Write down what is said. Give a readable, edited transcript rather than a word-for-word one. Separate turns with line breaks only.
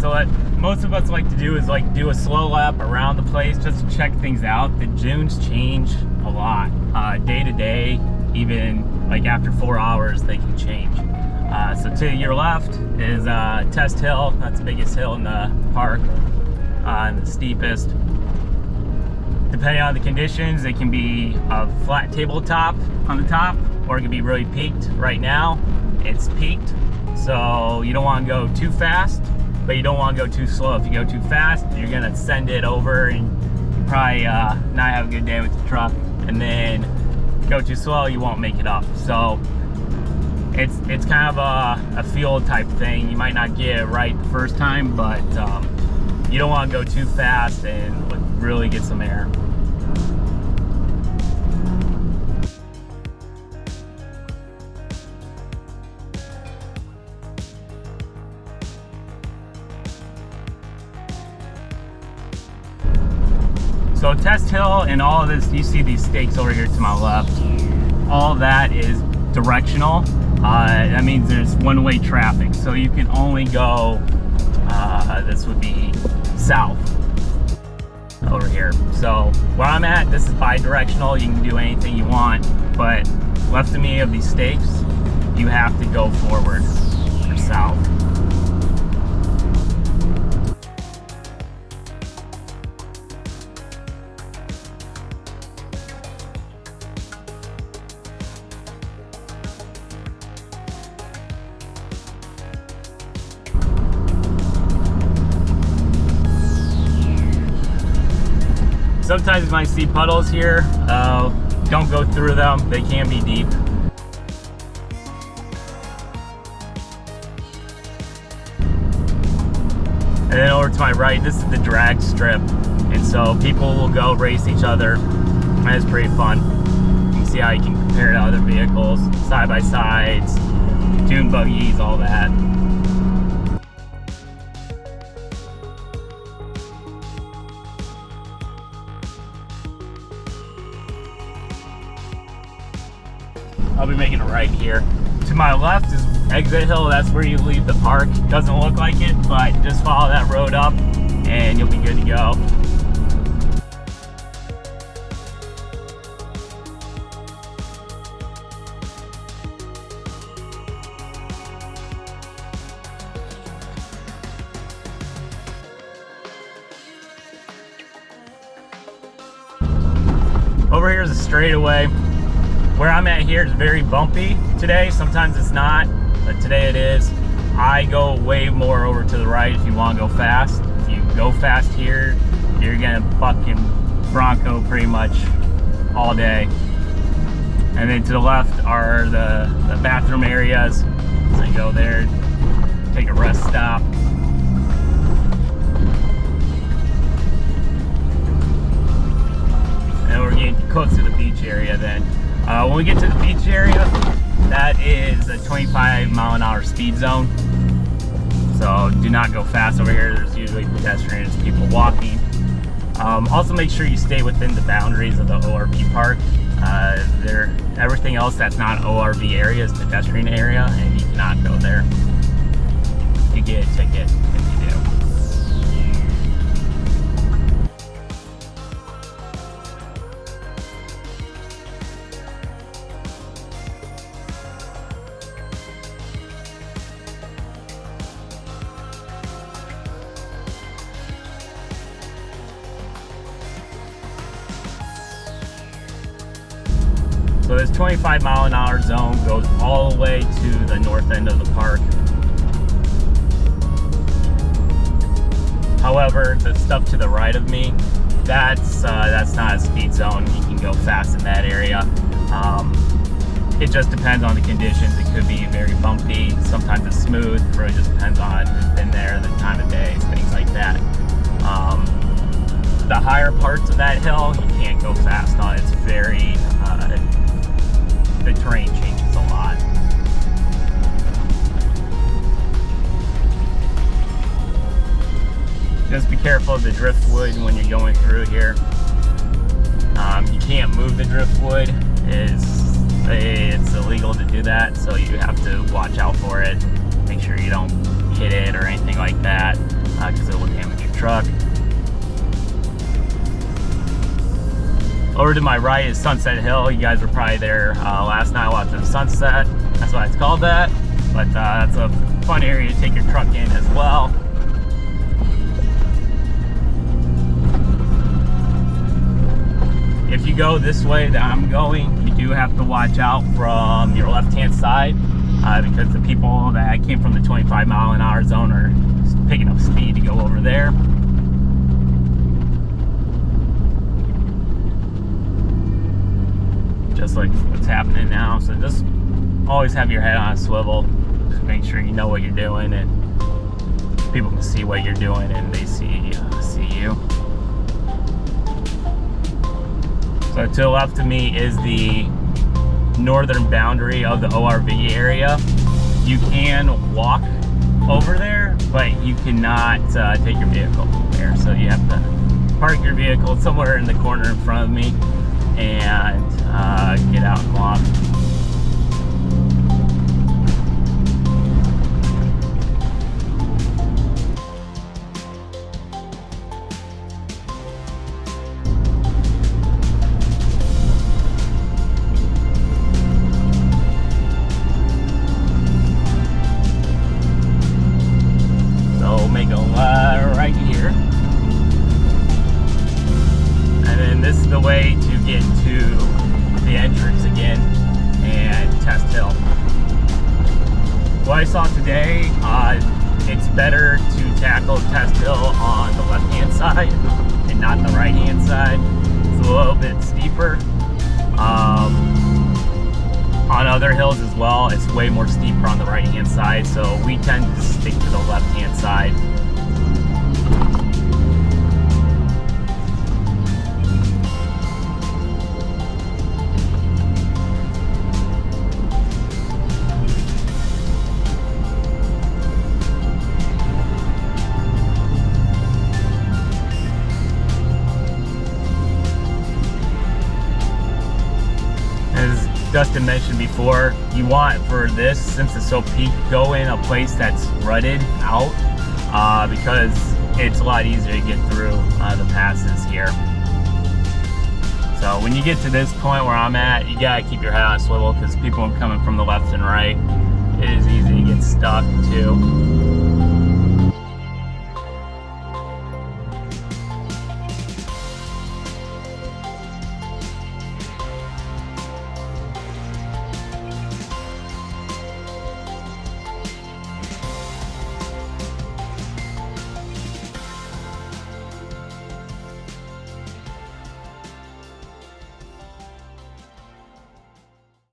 So what most of us like to do is like do a slow lap around the place just to check things out. The dunes change a lot, day to day, even like after 4 hours they can change. So to your left is Test Hill. That's the biggest hill in the park, and the steepest. Depending on the conditions, it can be a flat tabletop on the top, or it can be really peaked. Right now, it's peaked, so you don't want to go too fast, but you don't want to go too slow. If you go too fast, you're gonna send it over, and you probably not have a good day with the truck. And then if you go too slow, you won't make it up. So it's kind of a feel type thing. You might not get it right the first time, but you don't want to go too fast and really get some air. So Test Hill and all of this, you see these stakes over here to my left, all of that is directional. That means there's one-way traffic, so you can only go, this would be south over here. So where I'm at, this is bi-directional. You can do anything you want, but left of me of these stakes, you have to go forward or south. Sometimes you might see puddles here. Don't go through them. They can be deep. And then over to my right, this is the drag strip. And so people will go race each other. And it's pretty fun. You can see how you can compare to other vehicles, side-by-sides, dune buggies, all that. I'll be making a right here. To my left is Exit Hill. That's where you leave the park. Doesn't look like it, but just follow that road up and you'll be good to go. Over here is a straightaway. Where I'm at here is very bumpy today. Sometimes it's not, but today it is. I go way more over to the right if you want to go fast. If you go fast here, you're gonna buck and bronco pretty much all day. And then to the left are the bathroom areas. So you go there, take a rest stop. And we're getting close to the beach area then. When we get to the beach area, that is a 25-mile-an-hour speed zone. So do not go fast over here. There's usually pedestrians, people walking. Also make sure you stay within the boundaries of the ORV park. Everything else that's not ORV area is pedestrian area, and you cannot go there. You get a ticket if you do. So this 25-mile-an-hour zone goes all the way to the north end of the park. However, the stuff to the right of me, that's not a speed zone. You can go fast in that area. It just depends on the conditions. It could be very bumpy. Sometimes it's smooth. It really just depends on who's been there, the time of day, things like that. The higher parts of that hill, you can't go fast on. It's very the terrain changes a lot. Just be careful of the driftwood when you're going through here. You can't move the driftwood. It's illegal to do that, so you have to watch out for it. Make sure you don't hit it or anything like that. because it will damage your truck. Over to my right is Sunset Hill. You guys were probably there last night watching the sunset. That's why it's called that. But that's a fun area to take your truck in as well. If you go this way that I'm going, you do have to watch out from your left-hand side because the people that came from the 25-mile-an-hour zone are picking up speed to go over there. Just like what's happening now. So just always have your head on a swivel. Just make sure you know what you're doing and people can see what you're doing and they see you. So to the left of me is the northern boundary of the ORV area. You can walk over there, but you cannot take your vehicle there. So you have to park your vehicle somewhere in the corner in front of me and get out and walk. So make a left right here. And then this is the way to get to the entrance again and Test Hill. What I saw today, it's better to tackle Test Hill on the left-hand side and not the right-hand side. It's a little bit steeper. On other hills as well, it's way more steeper on the right-hand side, so we tend to stick to the left-hand side. Dustin mentioned before, you want for this, since it's so peak, go in a place that's rutted out because it's a lot easier to get through the passes here. So when you get to this point where I'm at, you gotta keep your head on a swivel because people are coming from the left and right. It is easy to get stuck too.